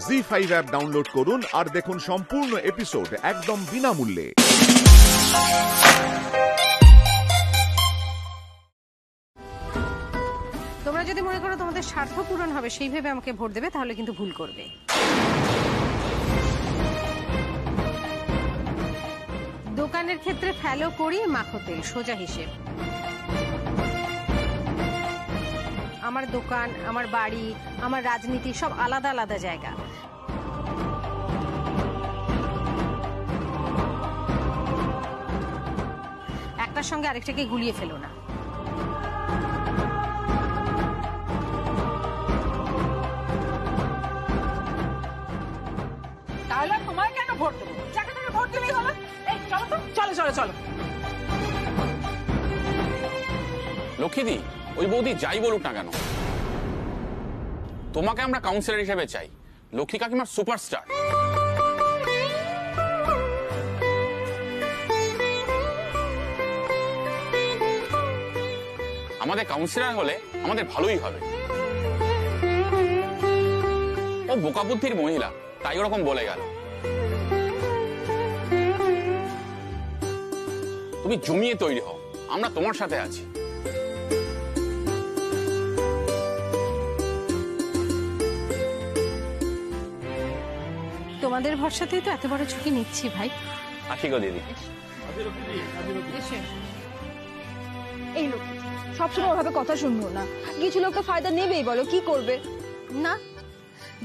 ZEE5 app download করুন আর দেখুন সম্পূর্ণ এপিসোড একদম বিনামূল্যে। তোমরা যদি মনে করো তোমাদের স্বার্থ পূরণ হবে সেই ভেবে আমাকে ভোট দেবে, তাহলে কিন্তু ভুল করবে। দোকানের ক্ষেত্রে ফেলো করি মাখো তেল, সোজা হিসেব। আমার দোকান, আমার বাড়ি, আমার রাজনীতি সব আলাদা আলাদা জায়গা। একটার সঙ্গে আরেকটাকে গুলিয়ে ফেলো না। তাহলে তোমায় কেন ভোট দেবো? যাকে তুমি ভোট দিলেই হলো। এই চলো তো, চলো চলো চলো। লক্ষ্মীদি, ওই বৌদি যাই বলুক না কেন, তোমাকে আমরা কাউন্সিলর হিসেবে চাই। লক্ষ্মী কাকিমার সুপারস্টার। আমাদের কাউন্সিলর হলে আমাদের ভালোই হবে। ও বোকা বুদ্ধির মহিলা, তাই ওরকম বলে গেল। তুমি জমিয়ে তৈরি হও, আমরা তোমার সাথে আছি। তোমাদের ভরসাতেই তো এত বড় ঝুঁকি নিচ্ছি ভাই। আসি গো দিদি। এই লোক সবসময় ওভাবে কথা শুনবো না, কিছু লোক তো ফায়দা নেবেই, বলো কি করবে? না,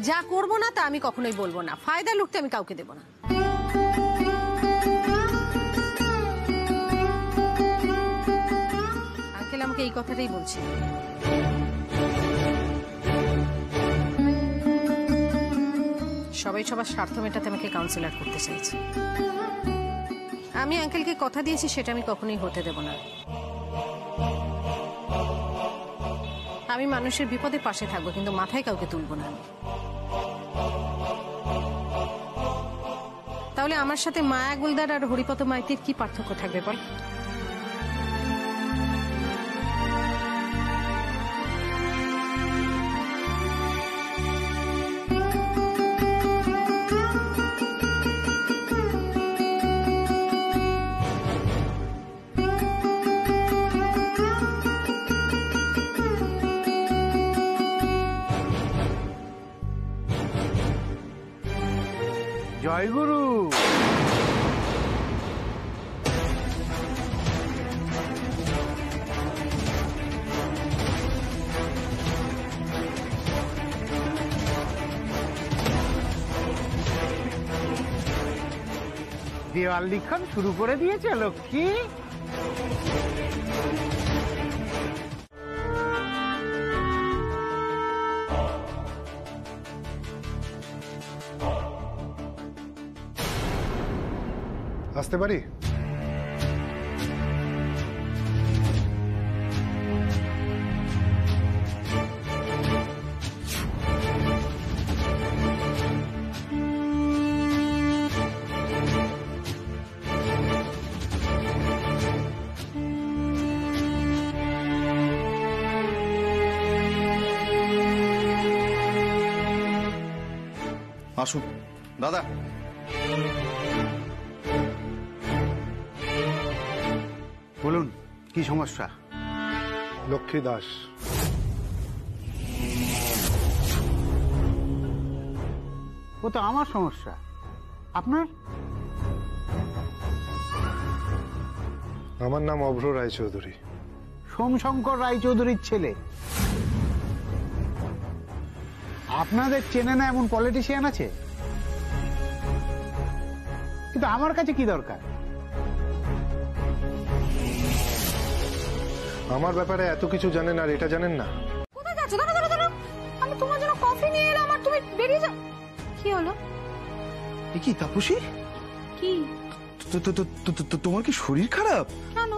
যা করব না তা আমি কখনোই বলবো না। ফায়দা লুটতে আমি কাউকে দেব না। আঙ্কেল আমাকে এই কথাটাই বলছে। সবাই সবার স্বার্থ মেটাতে আমাকে কাউন্সিলর করতে চাইছে। আমি আঙ্কেলকে কথা দিয়েছি, সেটা আমি কখনোই হতে দেব না। আমি মানুষের বিপদে পাশে থাকবো, কিন্তু মাথায় কাউকে তুলবো না। তাহলে আমার সাথে মায়া গুলদার আর হরিপদ মাইতির কি পার্থক্য থাকবে বল? জয় গুরু। দেওয়াল লিখন শুরু করে দিয়েছে লক্ষ্মী। আসতে পারি? আসুন দাদা। বলুন কি সমস্যা? লক্ষ্মী দাস। ও তো আমার সমস্যা, আপনার? আমার নাম অভ্র রায়চৌধুরী। সোমশঙ্কর রায়চৌধুরীর ছেলে। আপনাদের চেনে না এমন পলিটিশিয়ান আছে? কিন্তু আমার কাছে কি দরকার? আমার ব্যাপারে এত কিছু জানেন আর এটা জানেন না? কোথায় যাচ্ছ? দাঁড়াও দাঁড়াও দাঁড়াও, আমি তোমার জন্য কফি নিয়ে এলাম আর তুমি বেরিয়ে যাও। কি হলো? কি তাপসী, কি তোমার কি শরীর খারাপ? কেন?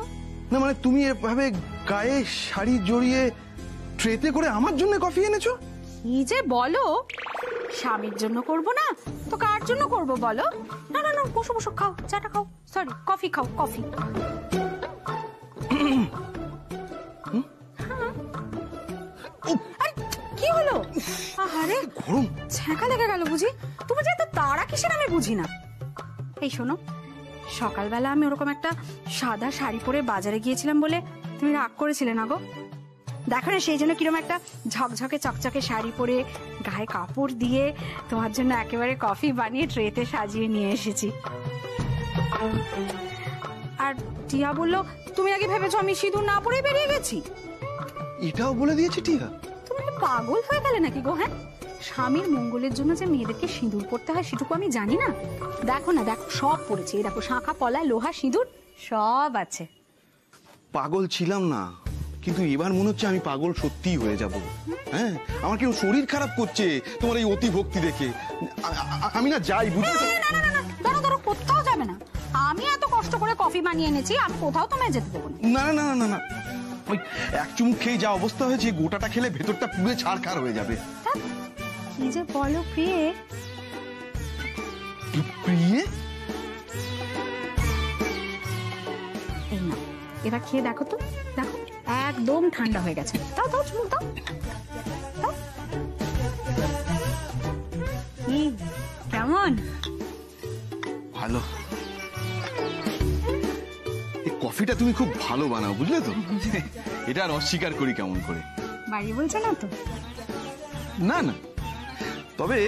না মানে তুমি এভাবে গায়ে শাড়ি জড়িয়ে ট্রেতে করে আমার জন্য কফি এনেছো? কি যে বলো, স্বামীর জন্য করব না তো কার জন্য করব বলো? না না না, বসো বসো, খাও, চাটা খাও, সরি কফি খাও, কফি। কি হলো? আহারে আরে গরম। ছ্যাঁকা লেগে গেল বুঝি? তুমি যে এত তাড়া কিসের আমি বুঝি না। এই শোনো, সকালবেলা আমি ওরকম একটা সাদা শাড়ি পরে বাজারে গিয়েছিলাম বলে তুমি রাগ করেছিলে না গো? দেখো না, সেই জন্য কিরকম একটা ঝকঝকে চকচকে শাড়ি পরে গায়ে কাপড় দিয়ে তোমার জন্য একেবারে কফি বানিয়ে ট্রেতে সাজিয়ে নিয়ে এসেছি। আর টিয়া বললো তুমি আগে ভেবেছো আমি সিঁদুর না পরে বেরিয়ে গেছি। এটাও বলে দিয়েছে টিয়া? তুমি কি পাগল হয়ে গেলে নাকি গো? হ্যাঁ, স্বামীর মঙ্গলের জন্য যে মেয়েদেরকে সিঁদুর পরতে হয় সেটুকু আমি জানি না? দেখো না, দেখো সব পড়েছে, এই দেখো শাঁখা পলা লোহা সিঁদুর সব আছে। পাগল ছিলাম না, কিন্তু এবার মনে হচ্ছে আমি পাগল সত্যিই হয়ে যাব। হ্যাঁ, আমার কেউ শরীর খারাপ করছে তোমার এই অতি ভক্তি দেখে। আমি না যাই, বুঝলি? ধরো ধরো, কোথাও যাবে না। আমি এত কষ্ট করে কফি বানিয়ে এনেছি, আমি কোথাও তোমায় যেতে দেবো না। না না না না না, ওই এক চুমুক খেয়ে যা অবস্থা হয়েছে, গোটাটা খেলে ভেতরটা পুরো ছাড়খাড় হয়ে যাবে। কি যে বলো প্রিয়ে। প্রিয়ে? এই না, এবার খেয়ে দেখো তো, দেখো একদম ঠান্ডা হয়ে গেছে। দাও দাও, চুমুক দাও। কেমন? ভালো। এই কফিটা তুমি খুব ভালো বানাও, বুঝলে তো? এটা আর অস্বীকার করি কেমন করে? বাড়ি বলছো না তো? না না, তবে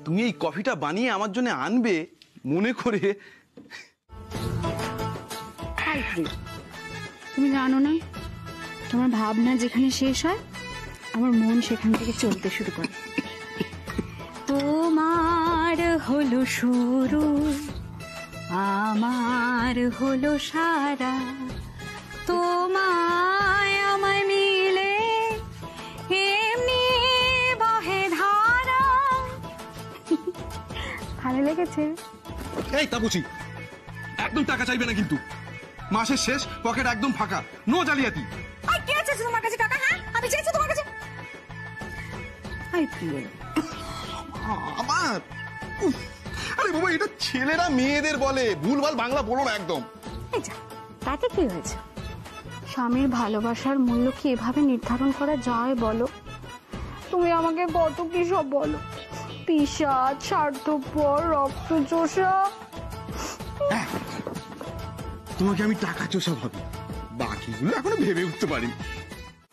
তুমি এই কফিটা বানিয়ে আমার জন্য আনবে মনে করে। তুমি জানো না, তোমার ভাবনা যেখানে শেষ হয় আমার মন সেখান থেকে চলতে শুরু করে। তোমার হলো শুরু, আমার হলো সারা, তোমায় আমায় মিলে এমনি বহে ধারা। ভালো লেগেছে? এই তাপসী, একদম টাকা চাইবে না কিন্তু। মাসের শেষ, পকেট একদম ফাঁকা, নো জালিয়াতি। আই কে চাইছে তোমার কাছে টাকা? হ্যাঁ, আমি চাইছি তোমার কাছে। আই প্রিয় আমার আরে বাবা, এটা ছেলেরা মেয়েদের বলে, ভুলভাল বাংলা বলো না একদম। এই যা, তাতে কি হয়েছে? স্বামীর ভালোবাসার মূল্য কি এভাবে নির্ধারণ করা যায় বলো? তুমি আমাকে কত কি সব বলো, পিশাচ, স্বার্থপর, রক্তচোষা। তোমাকে আমি টাকা চোষা ভাবি, বাকিগুলো এখনো ভেবে উঠতে পারিনি।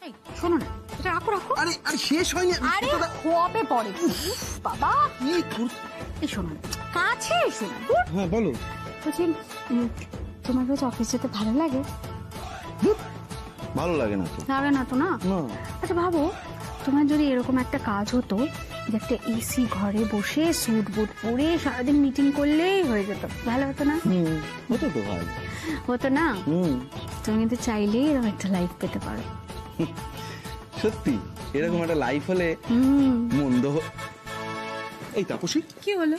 এই শোনো না, এটা রাখো রাখো। আরে আরে শেষ হয়নি। আরে হবে পরে। বাবা এই শোনো, কাছে এসো না। হ্যাঁ বলো। বলছি, তোমার রোজ অফিস যেতে ভালো লাগে? ভালো লাগে না তো? লাগে না তো? না। আচ্ছা ভাবো, তোমার যদি এরকম একটা কাজ হতো যে একটা এসি ঘরে বসে স্যুট বুট পরে সারাদিন মিটিং করলেই হয়ে যেত, ভালো হতো না? হতো তো ভাই। হতো না? তুমি কিন্তু চাইলেই এরকম একটা লাইফ পেতে পারো। সত্যি এরকম একটা লাইফ হলে মন্দ। এই তাপসী, কি হলো?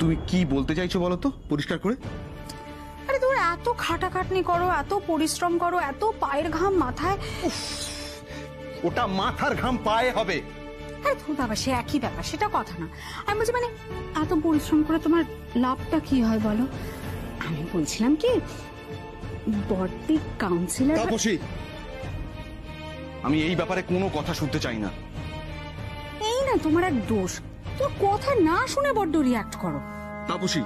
তুমি কি বলতে চাইছো বলো তো পরিষ্কার করে? আরে তুমি এত খাটাখাটনি করো, এত পরিশ্রম করো, এত পায়ের ঘাম মাথায়। ওটা মাথার ঘাম পায়ে হবে। আরে তুমি বাবা, সে একই ব্যাপার, সেটা কথা না। আমি বলছি মানে এত পরিশ্রম করে তোমার লাভটা কি হয় বলো? আমি বলছিলাম কি, বড়দি কাউন্সিলর। তাপসী, আমি এই ব্যাপারে কোনো কথা শুনতে চাই না। এই না তোমার এক দোষ, তুমি কথা না শুনে বড্ড রিয়াক্ট করো। তাপসী,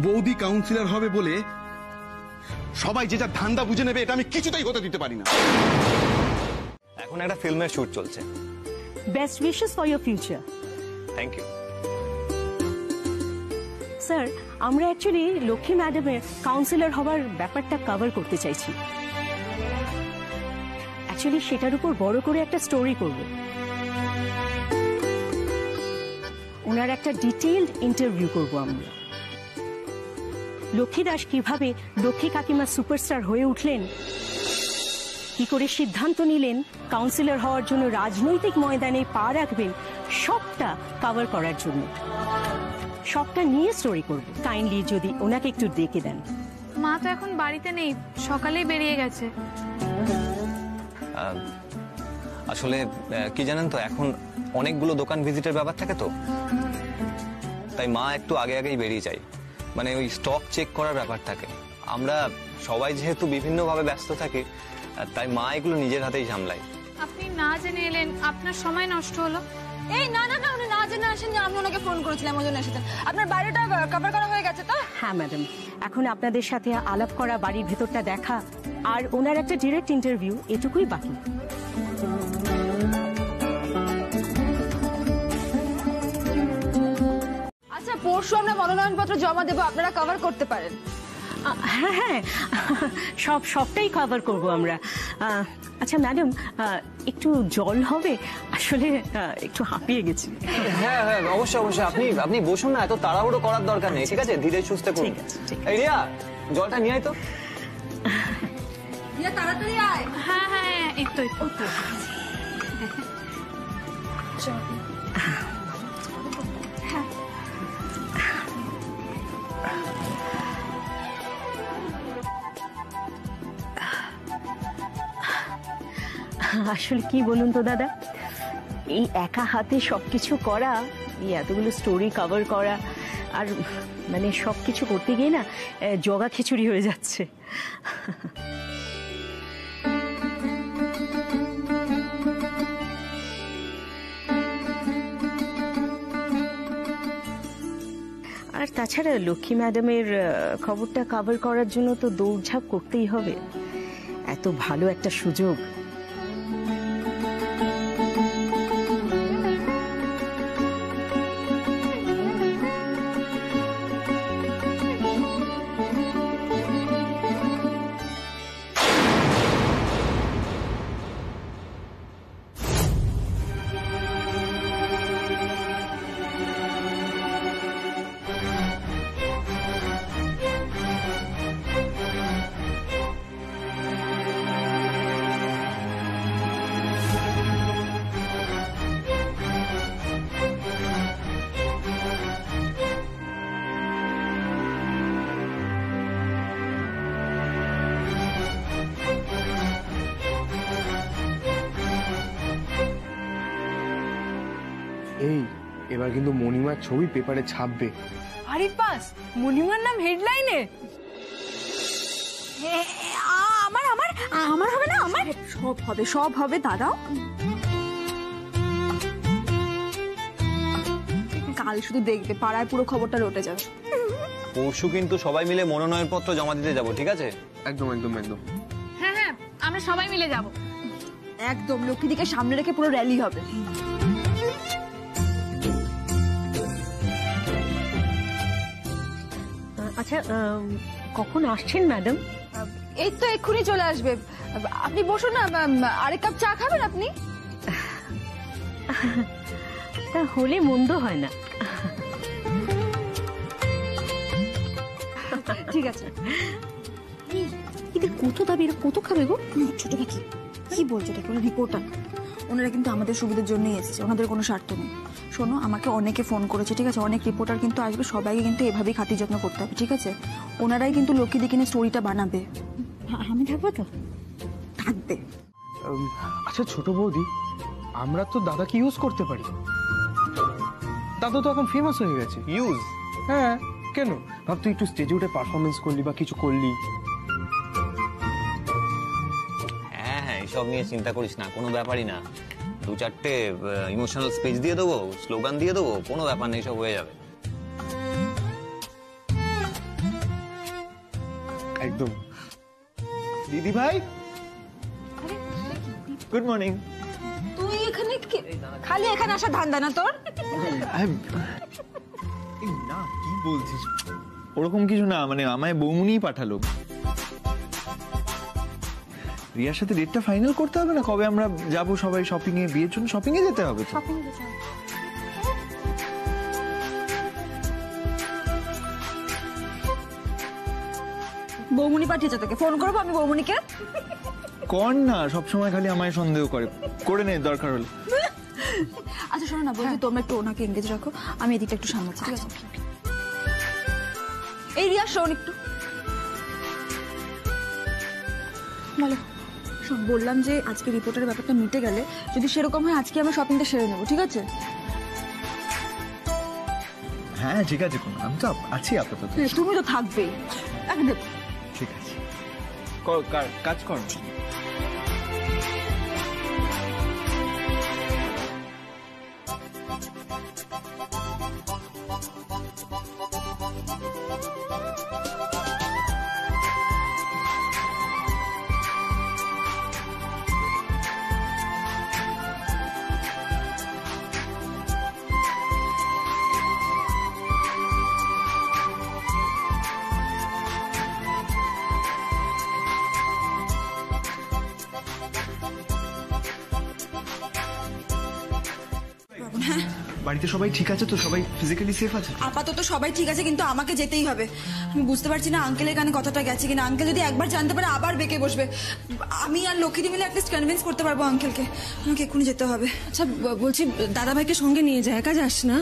বৌদি কাউন্সিলর হবে বলে সবাই যে যা ধান্দা বুঝে নেবে, এটা আমি কিছুতেই হতে দিতে পারি না। এখন একটা ফিল্মের শুট চলছে। Best wishes for your future. Thank you sir, আমরা অ্যাকচুয়ালি লক্ষ্মী ম্যাডামের কাউন্সিলর হবার ব্যাপারটা কভার করতে চাইছি। অ্যাকচুয়ালি সেটার উপর বড় করে একটা স্টোরি করব। ওনার একটা ডিটেইলড ইন্টারভিউ করব আমরা। লক্ষ্মী দাস কিভাবে লক্ষ্মী কাকিমা সুপারস্টার হয়ে উঠলেন, কি করে সিদ্ধান্ত নিলেন কাউন্সিলর হওয়ার জন্য রাজনৈতিক ময়দানে পা রাখবেন, সবটা কভার করার জন্য সবটা নিয়ে স্টোরি করব। কাইন্ডলি যদি ওনাকে একটু ডেকে দেন। মা তো এখন বাড়িতে নেই, সকালেই বেরিয়ে গেছে। আসলে কি জানেন তো, এখন অনেকগুলো দোকান ভিজিটের ব্যাপার থাকে তো, তাই মা একটু আগে আগেই বেরিয়ে যায়। মানে ওই স্টক চেক করার ব্যাপার থাকে। আমরা সবাই যেহেতু বিভিন্নভাবে ব্যস্ত থাকি, তাই মা এগুলো নিজের হাতেই সামলায়। না জেনে এলেন, আপনার সময় নষ্ট হলো। এই না না না, উনি না জেনে আসেননি, আমি ওনাকে ফোন করেছিলাম, ওই জন্য এসেছেন। আপনার বাড়িটা কভার করা হয়ে গেছে তো? হ্যাঁ ম্যাডাম, এখন আপনাদের সাথে আলাপ করা, বাড়ির ভেতরটা দেখা আর ওনার একটা ডিরেক্ট ইন্টারভিউ, এটুকুই বাকি। আচ্ছা, পরশু আমরা মনোনয়নপত্র জমা দেবো, আপনারা কভার করতে পারেন। হ্যাঁ হ্যাঁ, সবটাই কভার করব আমরা। আচ্ছা ম্যাডাম, একটু জল হবে? আসলে একটু হাঁপিয়ে গেছি। হ্যাঁ হ্যাঁ, অবশ্যই অবশ্যই, আপনি বসুন না, এত তাড়াহুড়ো করার দরকার নেই, ঠিক আছে? ধীরে সুস্থে করুন। ঠিক আছে, ঠিক আছে। এই রিয়া, জলটা নিয়ে আয় তো। রিয়া তাড়াতাড়ি আয়। হ্যাঁ হ্যাঁ, এই তো আসলে কি বলুন তো দাদা, এই একা হাতে সবকিছু করা, এই এতগুলো স্টোরি কভার করা, আর মানে সবকিছু করতে গিয়ে না জগা খিচুড়ি হয়ে যাচ্ছে। আর তাছাড়া লক্ষ্মী ম্যাডামের খবরটা কভার করার জন্য তো দৌড়ঝাঁপ করতেই হবে, এত ভালো একটা সুযোগ। এই এবার কিন্তু মণিমার ছবি পেপারে ছাপবে। আরে পাস, মণিমার নাম হেডলাইনে। আমার আমার আমার হবে না? আমার সব হবে, সব হবে। দাঁড়াও, কাল শুধু দেখবে পাড়ায় পুরো খবরটা রটে যাবে। পরশু কিন্তু সবাই মিলে মনোনয়নপত্র জমা দিতে যাব, ঠিক আছে? একদম একদম একদম। হ্যাঁ হ্যাঁ, আমরা সবাই মিলে যাব। একদম, লক্ষ্মীদিকে সামনে রেখে পুরো র্যালি হবে। আচ্ছা, কখন আসছেন ম্যাডাম? এই তো এক্ষুনি চলে আসবে। আপনি বসুন না, আরেক কাপ চা খাবেন আপনি? তা হলে মন্দ হয় না। ঠিক আছে। এদের কত দাবি, এরা কত খাবে গো? ছোট পাখি কি বলছো? এটা কোনো রিপোর্টার, ওনারা কিন্তু আমাদের সুবিধার জন্যই এসেছে, ওনাদের কোনো স্বার্থ নেই। শোনো, আমাকে অনেকে ফোন করেছে, ঠিক আছে? অনেক রিপোর্টার কিন্তু আসবে, সবাইকে কিন্তু এভাবেই খাতির যত্ন করতে হবে, ঠিক আছে? ওনারাই কিন্তু লক্ষ্মীদিকে নিয়ে স্টোরিটা বানাবে। আমি থাকবো তো? থাকবে। আচ্ছা ছোট বৌদি, আমরা তো দাদাকে ইউজ করতে পারি। দাদা তো এখন ফেমাস হয়ে গেছে। ইউজ? হ্যাঁ, কেন? ভাব তুই একটু স্টেজে উঠে পারফরমেন্স করলি বা কিছু করলি। হ্যাঁ হ্যাঁ, এসব নিয়ে চিন্তা করিস না, কোনো ব্যাপারই না। দু চারটে ইমোশনাল স্পিচ দিয়ে দেবো, স্লোগান দিয়ে দেবো, কোনো ব্যাপার নেই, সব হয়ে যাবে। একদম। দিদি ভাই, গুড মর্নিং। তুই এখানে খালি এখানে আসা ধান্দা না তোর? না, কি বলছিস? ওরকম কিছু না, মানে আমায় বৌমুনিই পাঠালো। রিয়ার সাথে ডেটটা ফাইনাল করতে হবে না, কবে আমরা যাব সবাই শপিং এ, বিয়ের জন্য শপিং এ যেতে হবে তো। বৌমুনি পাঠিয়েছে তোকে? ফোন করবো আমি বৌমুনিকে? কর না, সবসময় খালি আমায় সন্দেহ করে নে দরকার হলে। আচ্ছা শোনো না, বলছি তোমরা একটু ওনাকে এঙ্গেজ রাখো, আমি এদিকটা একটু সামলাচ্ছি, ঠিক আছে? এই রিয়া শোন একটু, বলো। শোন, বললাম যে আজকে রিপোর্টের ব্যাপারটা মিটে গেলে যদি সেরকম হয় আজকে আমরা শপিংটা সেরে নেবো, ঠিক আছে? হ্যাঁ ঠিক আছে, আমি তো আছি আপাতত। তুমি তো থাকবেই একদম। ঠিক আছে, কাজ কর। বাড়িতে সবাই ঠিক আছে তো? সবাই ফিজিক্যালি সেফ আছে? আপাতত সবাই ঠিক আছে, কিন্তু আমাকে যেতেই হবে। আমি বুঝতে পারছি না আঙ্কেলের কানে কথাটা গেছে কিনা। আঙ্কেল যদি একবার জানতে পারে আবার বেঁকে বসবে। আমি আর লক্ষ্মীদি মিলে অ্যাটলিস্ট কনভিন্স করতে পারবো আঙ্কেলকে। আমাকে এক্ষুনি যেতে হবে। আচ্ছা বলছি দাদাভাইকে সঙ্গে নিয়ে যায়, একা যাস না?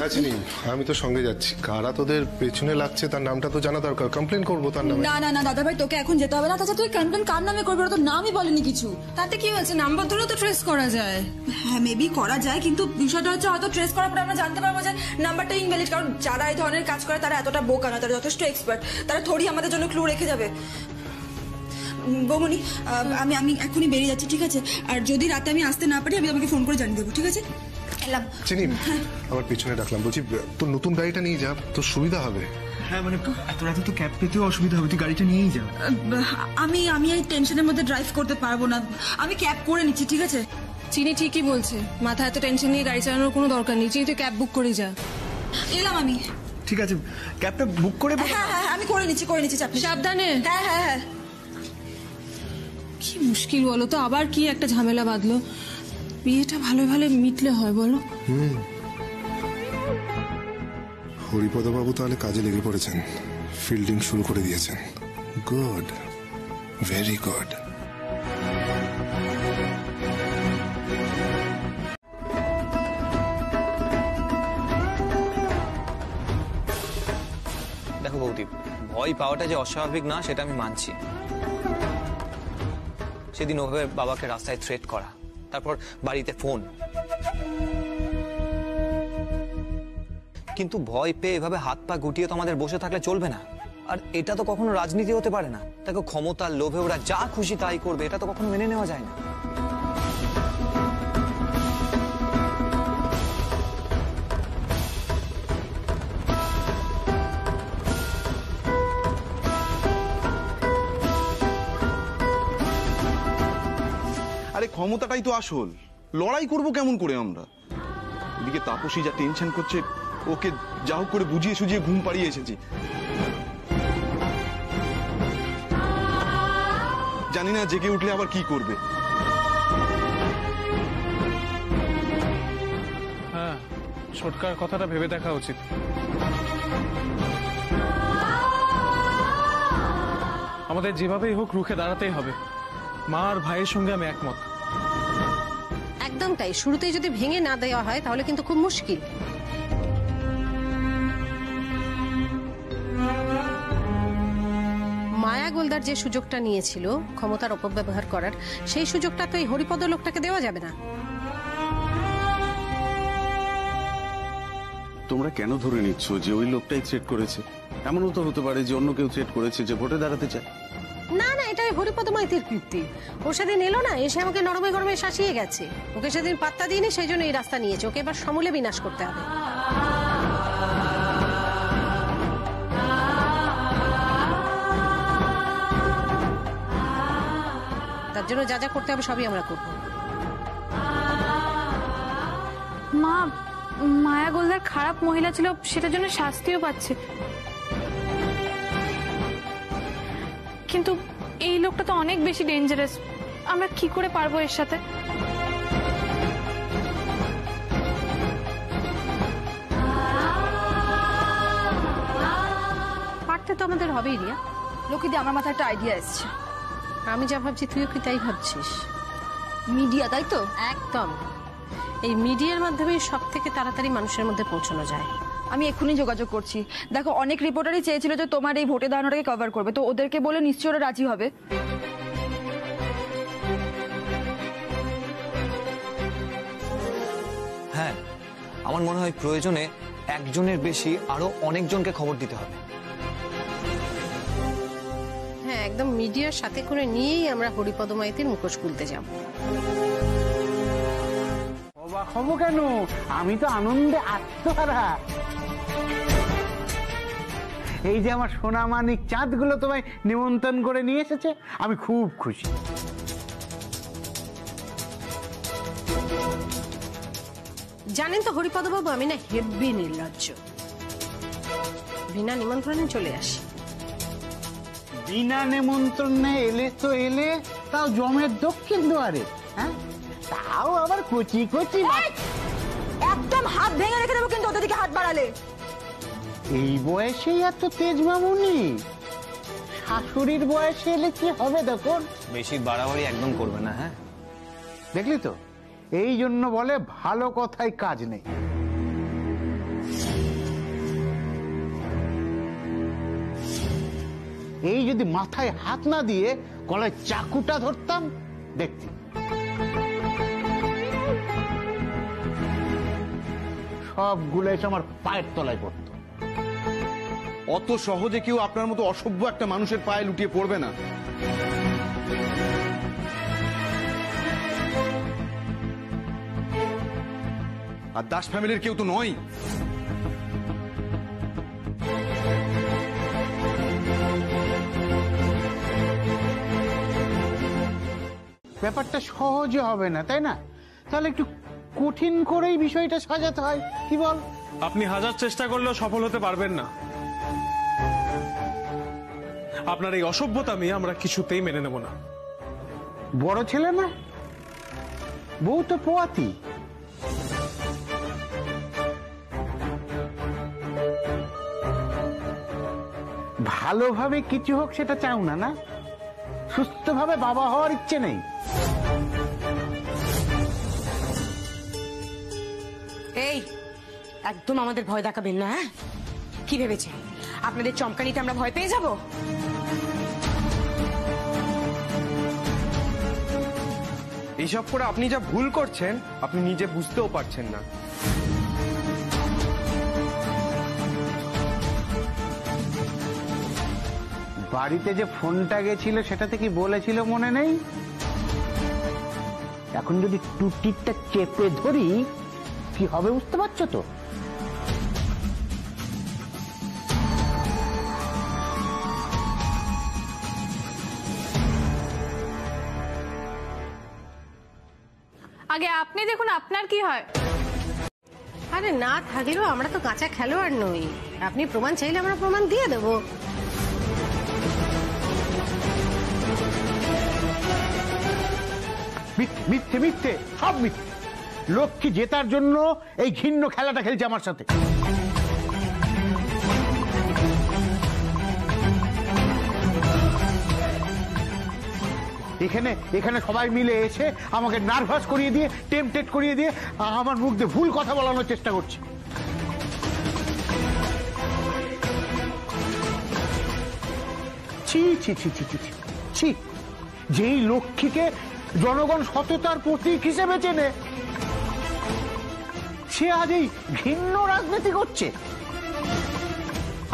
আমি তো সঙ্গে যাচ্ছি। কারা তোদের পেছনে লাগছে তার নামটা তো জানা দরকার, কমপ্লেন করবো তার নামে। না না না দাদাভাই, তোকে এখন যেতে হবে না। তাছাড়া তুই কমপ্লেন কার নামে করবি? ওরা তো নামই বলেনি কিছু। তাতে কি হয়েছে? নাম্বার ধরেও তো ট্রেস করা যায়। হ্যাঁ মেবি করা যায়, কিন্তু বিষয়টা হচ্ছে হয়তো ট্রেস করার পরে আমরা জানতে পারবো যে নাম্বারটা ইনভ্যালিড। কারণ যারা এই ধরনের কাজ করে তারা এতটা বোকা না, তারা যথেষ্ট এক্সপার্ট। তারা থোড়ি আমাদের জন্য ক্লু রেখে যাবে। বৌমনি, আমি আমি এখনই বেরিয়ে যাচ্ছি, ঠিক আছে? আর যদি রাতে আমি আসতে না পারি আমি আমাকে ফোন করে জানিয়ে দেবো, ঠিক আছে? এলাম। চিনি, আমার পিছনে ডাকলাম। বলছি তোর নতুন গাড়িটা নিয়ে যা, তোর সুবিধা হবে। হ্যাঁ মানে এত রাতে তো ক্যাব পেতেও অসুবিধা হবে, তুই গাড়িটা নিয়েই যা। আমি এই টেনশনের মধ্যে ড্রাইভ করতে পারবো না। আমি ক্যাব করে নিচ্ছি, ঠিক আছে? চিনি ঠিকই বলছে, মাথায় এত টেনশন নিয়ে গাড়ি চালানোর কোনো দরকার নেই। চিনি তুই ক্যাব বুক করে যা। এলাম আমি। ঠিক আছে, ক্যাবটা বুক করে। হ্যাঁ হ্যাঁ আমি করে নিচ্ছি চাপ নেই। সাবধানে। হ্যাঁ হ্যাঁ হ্যাঁ। কি মুশকিল বলো তো, আবার কি একটা ঝামেলা বাঁধলো। বিয়েটা ভালো ভালো মিটলে হয় বলো। হরিপদবাবু তাহলে কাজে লেগে পড়েছেন, ফিল্ডিং শুরু করে দিয়েছেন। Good, very good. দেখো বৌদি, ভয় পাওয়াটা যে অস্বাভাবিক না সেটা আমি মানছি। সেদিন ওভাবে বাবাকে রাস্তায় থ্রেট করা, তারপর বাড়িতে ফোন, কিন্তু ভয় পেয়ে এভাবে হাত পা গুটিয়ে তো আমাদের বসে থাকলে চলবে না। আর এটা তো কখনো রাজনীতি হতে পারে না। দেখো, ক্ষমতার লোভে ওরা যা খুশি তাই করবে, এটা তো কখনো মেনে নেওয়া যায় না। আরে ক্ষমতাটাই তো আসল, লড়াই করব কেমন করে আমরা? এদিকে তাপসী যা টেনশন করছে, ওকে যা হোক করে বুঝিয়ে সুঝিয়ে ঘুম পাড়িয়ে এসেছি। জানি না জেগে উঠলে আবার কি করবে। হ্যাঁ, ছোটকার কথাটা ভেবে দেখা উচিত। আমাদের যেভাবেই হোক রুখে দাঁড়াতেই হবে। মা আর ভাইয়ের সঙ্গে আমি একমত। একদম তাই, শুরুতেই যদি ভেঙে না দেওয়া হয় তাহলে কিন্তু খুব মুশকিল। মায়া গোলদার যে সুযোগটা নিয়েছিল ক্ষমতার অপব্যবহার করার, সেই সুযোগটা তো এই হরিপদ লোকটাকে দেওয়া যাবে না। তোমরা কেন ধরে নিচ্ছ যে ওই লোকটাই থ্রেট করেছে? এমনও তো হতে পারে যে অন্য কেউ থ্রেট করেছে, যে ভোটে দাঁড়াতে চায়। না না, এটা হরিপদ মাইতির কীর্তি। ও সেদিন এলো না, এসে আমাকে নরমে গরমে শাসিয়ে গেছে। ওকে সেদিন পাত্তা দিইনি, সেই জন্য এই রাস্তা নিয়েছে। ওকে এবার সমূলে বিনাশ করতে হবে। তার জন্য যা যা করতে হবে সবই আমরা করব। মা, মায়া গোলদার খারাপ মহিলা ছিল, সেটার জন্য শাস্তিও পাচ্ছে। কিন্তু এই লোকটা তো অনেক বেশি ডেঞ্জারাস। আমরা কি করে পারবো এর সাথে? পারতে তো আমাদের হবেই রিয়া। লক্ষ্মীদি, আমার মাথায় একটা আইডিয়া এসছে। আমি যা ভাবছি তুইও কি তাই ভাবছিস? মিডিয়া, তাই তো? একদম। এই মিডিয়ার মাধ্যমে সব থেকে তাড়াতাড়ি মানুষের মধ্যে পৌঁছানো যায়। আমি এক্ষুনি যোগাযোগ করছি। দেখো, অনেক রিপোর্টারই চেয়েছিল যে তোমার এই ভোটে দাঁড়ানোটাকে কভার করবে, তো ওদেরকে বলে নিশ্চয়ই ওরা রাজি হবে। হ্যাঁ, আমার মনে হয় প্রয়োজনে একজনের বেশি আরো অনেকজনকে খবর দিতে হবে। হ্যাঁ, একদম মিডিয়ার সাথে করে নিয়েই আমরা হরিপদ মাইতির মুখোশ খুলতে যাব। অবাক হবো কেন? আমি তো আনন্দে আত্মহারা। এই যে আমার সোনা মানিক চাঁদগুলো তোমায় নিমন্ত্রণ করে নিয়ে এসেছে, আমি খুব খুশি। জানেন তো হরিপদ বাবু, আমি না হেব্বি নির্লজ্জ। বিনা নিমন্ত্রণে চলে আসি। বিনা নিমন্ত্রণে এলে তো এলে, তাও জমের দক্ষিণ দুয়ারে। হ্যাঁ, তাও আবার কচি কচি। একদম হাত ভেঙে রেখে দেবো কিন্তু ওদের দিকে হাত বাড়ালে। এই বয়সেই এত তেজ মামুনি, শাশুড়ির বয়সে এলে কি হবে দেখুন। বেশি বাড়াবাড়ি একদম করবে না, হ্যাঁ? দেখলি তো, এই জন্য বলে ভালো কথায় কাজ নেই। এই যদি মাথায় হাত না দিয়ে গলায় চাকুটা ধরতাম দেখতি। সবগুলো এসে আমার পায়ের তলায় পড়তো। অত সহজে কেউ আপনার মতো অসভ্য একটা মানুষের পায়ে লুটিয়ে পড়বে না। আর দাস ফ্যামিলির কেউ তো নয়। ব্যাপারটা সহজে হবে না, তাই না? তাহলে একটু কঠিন করেই বিষয়টা সাজাতে হয়, কি বল? আপনি হাজার চেষ্টা করলেও সফল হতে পারবেন না। আপনার এই অসভ্যতা আমি আমরা কিছুতেই মেনে নেব না। বড় ছেলে না, বউ তো পোয়াতি। ভালোভাবে কিছু হোক সেটা চাও না, না? সুস্থভাবে বাবা হওয়ার ইচ্ছে নেই? এই একদম আমাদের ভয় দেখাবেন না, হ্যাঁ? কি ভেবেছে আপনাদের চমকানিতে আমরা ভয় পেয়ে যাব? এইসব করে আপনি যা ভুল করছেন আপনি নিজে বুঝতেও পারছেন না। বাড়িতে যে ফোনটা গেছিল সেটাতে কি বলেছিল মনে নেই? এখন যদি টুটিটা চেপে ধরি কি হবে বুঝতে পারছো তো? আগে আপনি দেখুন আপনার কি হয়। আরে না থাকলেও আমরা তো কাঁচা খেলোয়াড় নই। আপনি প্রমাণ চাইলে আমরা প্রমাণ দিয়ে দেবো। মিথ্যে মিথ্যে সব মিথ্যে। লক্ষ্মী জেতার জন্য এই ঘিন্ন খেলাটা খেলছে আমার সাথে। এখানে এখানে সবাই মিলে এসে আমাকে নার্ভাস করিয়ে দিয়ে, টেম্পটেড করিয়ে দিয়ে আমার মুখ দিয়ে ভুল কথা বলানোর চেষ্টা করছে। ছি ছি ছি ছি ছি ছি। যেই লক্ষ্মীকে জনগণ সততার প্রতীক হিসেবে চেনে সে আজ এই ঘৃণ্য রাজনীতি করছে।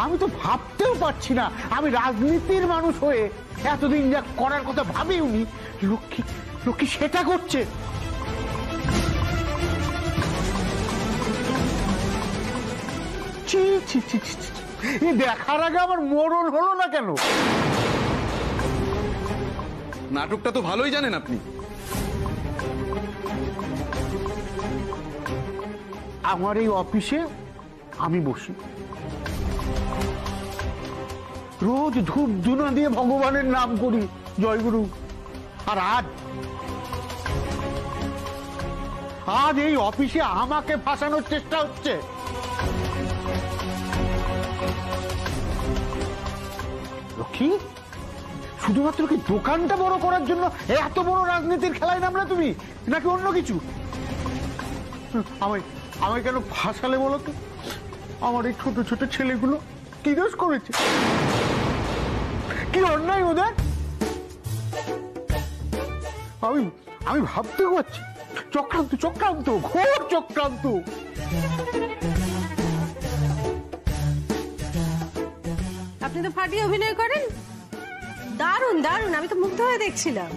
আমি তো ভাবতেও পারছি না আমি রাজনীতির মানুষ হয়ে এতদিন যা করার কথা ভাবিওনি লক্ষ্মী লক্ষ্মী সেটা করছে। ছি ছি ছি ছি। এই দেখার আগে আমার মরণ হলো না কেন? নাটকটা তো ভালোই জানেন আপনি। আমার এই অফিসে আমি বসি, রোজ ধূপ ধুনা দিয়ে ভগবানের নাম করি, জয়গুরু। আর আজ এই অফিসে আমাকে ফাঁসানোর চেষ্টা হচ্ছে। লক্ষ্মী, শুধুমাত্র কি দোকানটা বড় করার জন্য এত বড় রাজনীতির খেলায় নামলে তুমি, নাকি অন্য কিছু? আমায় কেন ফাঁসালে বলো তো? আমার এই ছোট ছোট ছেলেগুলো কি দোষ করেছে? কি অন্যায় ওদের? আমি ভাবতে পারছি চক্রান্ত, চক্রান্ত, ঘোর চক্রান্ত। আপনি তো ফাটিয়ে অভিনয় করেন, দারুণ দারুণ। আমি তো মুগ্ধ হয়ে দেখছিলাম।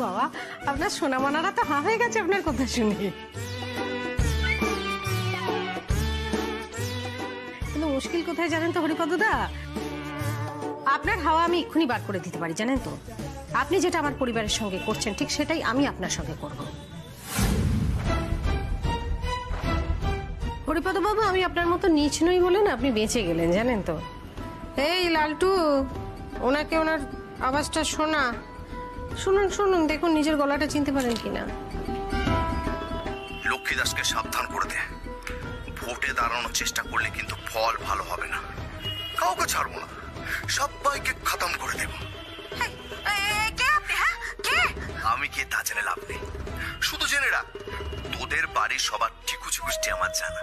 বাবা, আপনার সোনামনারা তো হা হয়ে গেছে আপনার কথা শুনে। কিন্তু মুশকিল কোথায় জানেন তো হরিপদদা? আপনার হাওয়া আমি এক্ষুনি বার করে দিতে পারি, জানেন তো? আপনি যেটা আমার পরিবারের সঙ্গে করছেন ঠিক সেটাই আমি আপনার সঙ্গে করব। হরিপদ বাবু, আমি আপনার মতো নীচ নই বলে না আপনি বেঁচে গেলেন, জানেন তো? এই লালটু, ওনাকে ওনার আওয়াজটা শোনা। শুনুন শুনুন, দেখুন নিজের গলাটা চিনতে পারেন কিনা। লক্ষ্মী দাসকে সাবধান করে দে। ভোটে দাঁড়ানোর চেষ্টা করলে কিন্তু ফল ভালো হবে না। কাউকে ছাড়বো না, সবাইকে খতম করে দেব। আমি কে তা জেনে লাভ নেই, শুধু জেনে রাখ তোদের বাড়ির সবার ঠিকুচি গোষ্ঠী আমার জানা।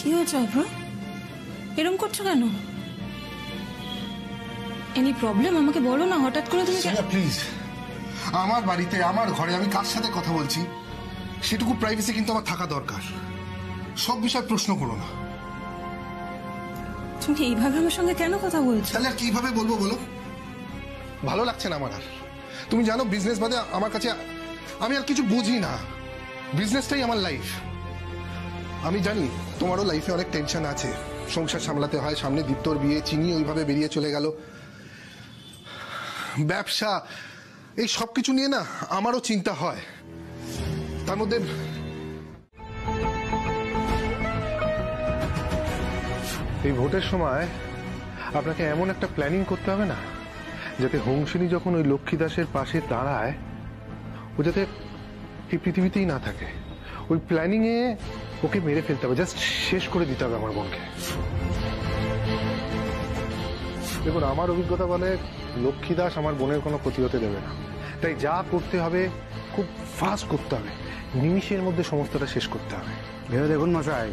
কি হয়েছে অভ্র? এরকম করছো কেন? Any problem? আমাকে বলো না, হঠাৎ করে তুমি। প্লিজ, আমার বাড়িতে আমার ঘরে আমি কার সাথে কথা বলছি সেটুকু প্রাইভেসি কিন্তু আমার থাকা দরকার। সব বিষয় প্রশ্ন করো না। তুমি এইভাবে আমার সঙ্গে কেন কথা বলছো? তাহলে আর কিভাবে বলবো বলো? ভালো লাগছে না আমার আর। তুমি জানো বিজনেস বাদে আমার কাছে আমি আর কিছু বুঝি না। বিজনেসটাই আমার লাইফ। আমি জানি তোমারও লাইফে অনেক টেনশন আছে, সংসার সামলাতে হয়, সামনে দীপ্তর বিয়ে, চিনি ওইভাবে বেরিয়ে চলে গেল, ব্যবসা, এই সব কিছু নিয়ে না আমারও চিন্তা হয়। তার মধ্যে এই ভোটের সময় আপনাকে এমন একটা প্ল্যানিং করতে হবে না যাতে হংসিনী যখন ওই লক্ষ্মী দাসের পাশে দাঁড়ায় ও যাতে এই পৃথিবীতেই না থাকে। ওই প্ল্যানিং এ ওকে মেরে ফেলতে হবে, জাস্ট শেষ করে দিতে হবে আমার বোনকে। দেখুন, আমার অভিজ্ঞতা বলে লক্ষ্মী দাস আমার বোনের কোনো ক্ষতি হতে দেবে না। তাই যা করতে হবে খুব ফাস্ট করতে হবে, নিমিষের মধ্যে সমস্তটা শেষ করতে হবে। ভেবে দেখুন মশাই,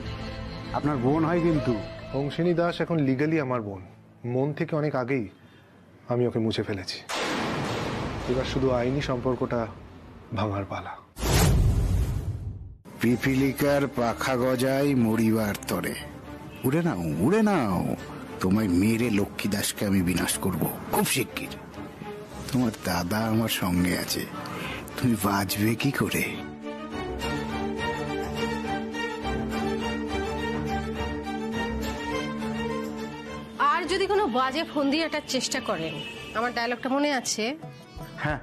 আপনার বোন হয় কিন্তু। হংসিনী দাস এখন লিগালি আমার বোন, মন থেকে অনেক আগেই আমি ওকে মুছে ফেলেছি। এবার শুধু আইনি সম্পর্কটা ভাঙার পালা। পিপিলিকার পাখা গজায় মরিবার তরে। উড়ে নাও, উড়ে নাও, তোমায় মেরে লক্ষ্মী দাসকে আমি বিনাশ করব খুব শিগগির। তোমার দাদা আমার সঙ্গে আছে, তুমি বাঁচবে কি করে? আর যদি কোনো বাজে ফোন দিয়ে এটার চেষ্টা করেন, আমার ডায়লগটা মনে আছে? হ্যাঁ,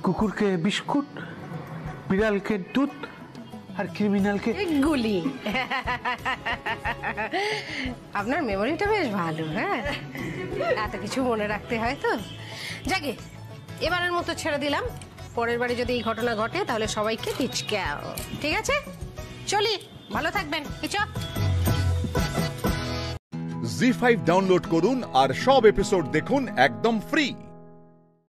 কুকুরকে বিস্কুট, বিড়ালকে দুধ, আর ক্রিমিনালকে গুলি। আপনার মেমোরিটা বেশ ভালো। হ্যাঁ, এত কিছু মনে রাখতে হয় তো। যাকে এবারের মতো ছেড়ে দিলাম, পরের বারে যদি এই ঘটনা ঘটে তাহলে সবাইকে পিচকাও, ঠিক আছে? চলি, ভালো থাকবেন। জি5 ডাউনলোড করুন আর সব এপিসোড দেখুন একদম ফ্রি।